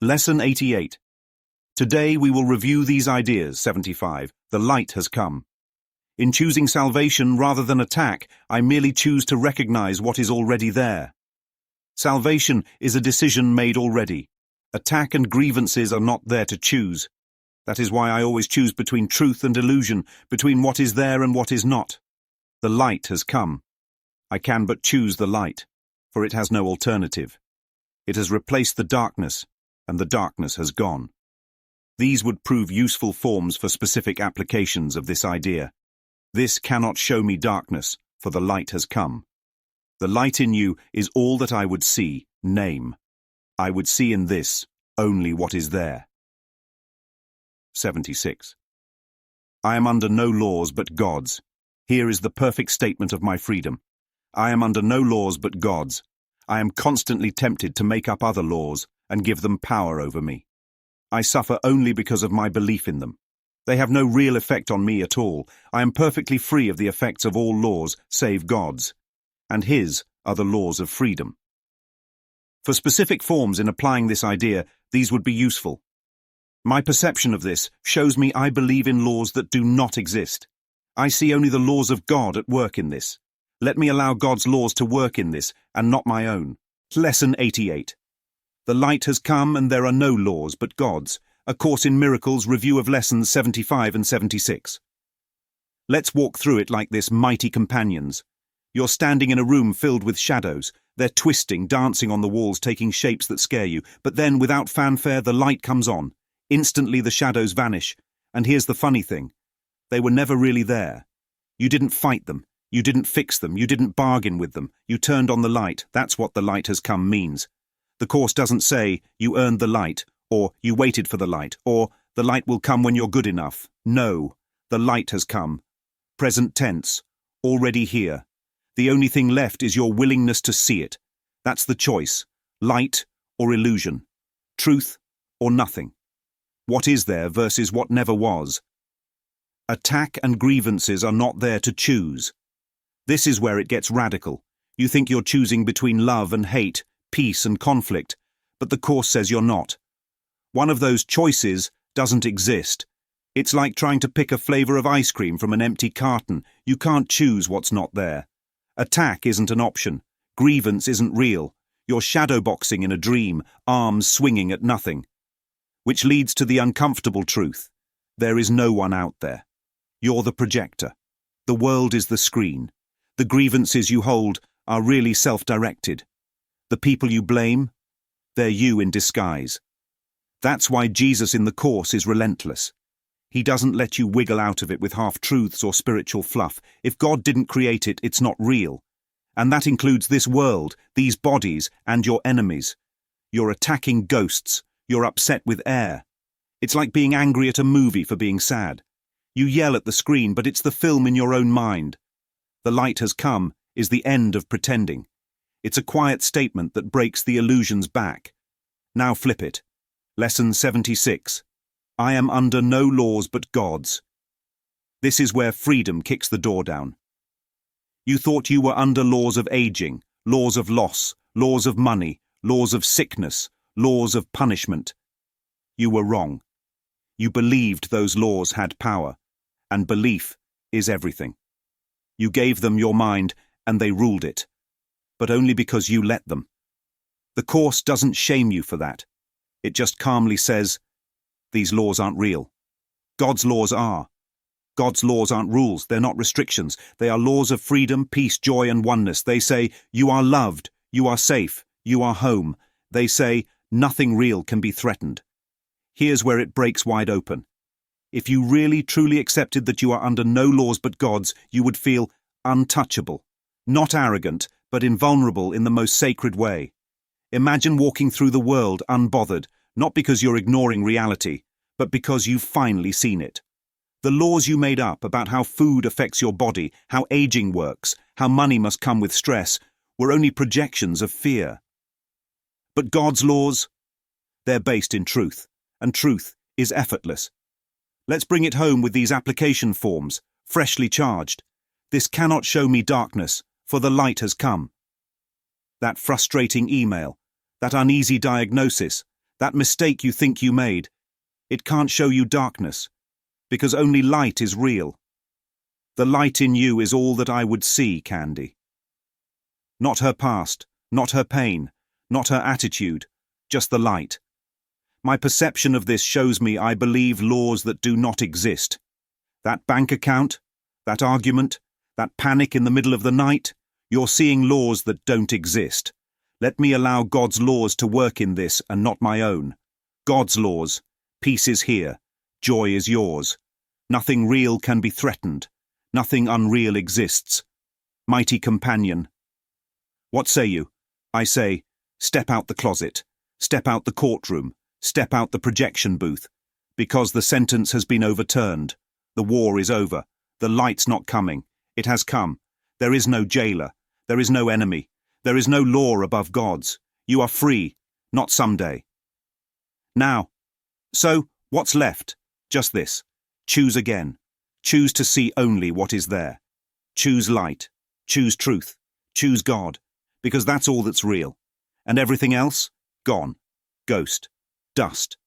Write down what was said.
Lesson 88. Today we will review these ideas. 75. The light has come. In choosing salvation rather than attack, I merely choose to recognize what is already there. Salvation is a decision made already. Attack and grievances are not there to choose. That is why I always choose between truth and illusion, between what is there and what is not. The light has come. I can but choose the light, for it has no alternative. It has replaced the darkness, and the darkness has gone. These would prove useful forms for specific applications of this idea. This cannot show me darkness, for the light has come. The light in you is all that I would see, name. I would see in this only what is there. 76. I am under no laws but God's. Here is the perfect statement of my freedom. I am under no laws but God's. I am constantly tempted to make up other laws and give them power over me. I suffer only because of my belief in them. They have no real effect on me at all. I am perfectly free of the effects of all laws save God's, and His are the laws of freedom. For specific forms in applying this idea, these would be useful. My perception of this shows me I believe in laws that do not exist. I see only the laws of God at work in this. Let me allow God's laws to work in this, and not my own. Lesson 88. The light has come and there are no laws but God's. A Course in Miracles review of lessons 75 and 76. Let's walk through it like this, mighty companions. You're standing in a room filled with shadows. They're twisting, dancing on the walls, taking shapes that scare you. But then, without fanfare, the light comes on. Instantly the shadows vanish. And here's the funny thing. They were never really there. You didn't fight them. You didn't fix them. You didn't bargain with them. You turned on the light. That's what the light has come means. The Course doesn't say, you earned the light, or you waited for the light, or the light will come when you're good enough. No, the light has come. Present tense, already here. The only thing left is your willingness to see it. That's the choice, light or illusion, truth or nothing. What is there versus what never was. Attack and grievances are not there to choose. This is where it gets radical. You think you're choosing between love and hate, peace and conflict, but the Course says you're not. One of those choices doesn't exist. It's like trying to pick a flavor of ice cream from an empty carton. You can't choose what's not there. Attack isn't an option. Grievance isn't real. You're shadowboxing in a dream, arms swinging at nothing. Which leads to the uncomfortable truth. There is no one out there. You're the projector. The world is the screen. The grievances you hold are really self-directed. The people you blame, they're you in disguise. That's why Jesus in the Course is relentless. He doesn't let you wiggle out of it with half-truths or spiritual fluff. If God didn't create it, it's not real. And that includes this world, these bodies, and your enemies. You're attacking ghosts. You're upset with air. It's like being angry at a movie for being sad. You yell at the screen, but it's the film in your own mind. The light has come is the end of pretending. It's a quiet statement that breaks the illusion's back. Now flip it. Lesson 76. I am under no laws but God's. This is where freedom kicks the door down. You thought you were under laws of aging, laws of loss, laws of money, laws of sickness, laws of punishment. You were wrong. You believed those laws had power, and belief is everything. You gave them your mind, and they ruled it, but only because you let them. The Course doesn't shame you for that. It just calmly says, these laws aren't real. God's laws are. God's laws aren't rules, they're not restrictions. They are laws of freedom, peace, joy, and oneness. They say, you are loved, you are safe, you are home. They say, nothing real can be threatened. Here's where it breaks wide open. If you really, truly accepted that you are under no laws but God's, you would feel untouchable. Not arrogant, but invulnerable in the most sacred way. Imagine walking through the world unbothered, not because you're ignoring reality, but because you've finally seen it. The laws you made up about how food affects your body, how aging works, how money must come with stress, were only projections of fear. But God's laws? They're based in truth, and truth is effortless. Let's bring it home with these application forms, freshly charged. This cannot show me darkness, for the light has come. That frustrating email, that uneasy diagnosis, That mistake you think you made, it can't show you darkness, because only light is real. The light in you is all that I would see, Candy. Not her past, not her pain, not her attitude, just the light. My perception of this shows me I believe laws that do not exist. That bank account, that argument, that panic in the middle of the night, you're seeing laws that don't exist. Let me allow God's laws to work in this and not my own. God's laws. Peace is here. Joy is yours. Nothing real can be threatened. Nothing unreal exists. Mighty companion. What say you? I say, step out the closet. Step out the courtroom. Step out the projection booth. Because the sentence has been overturned. The war is over. The light's not coming. It has come. There is no jailer. There is no enemy. There is no law above God's. You are free, not someday. Now. So, what's left? Just this. Choose again. Choose to see only what is there. Choose light. Choose truth. Choose God. Because that's all that's real. And everything else? Gone. Ghost. Dust.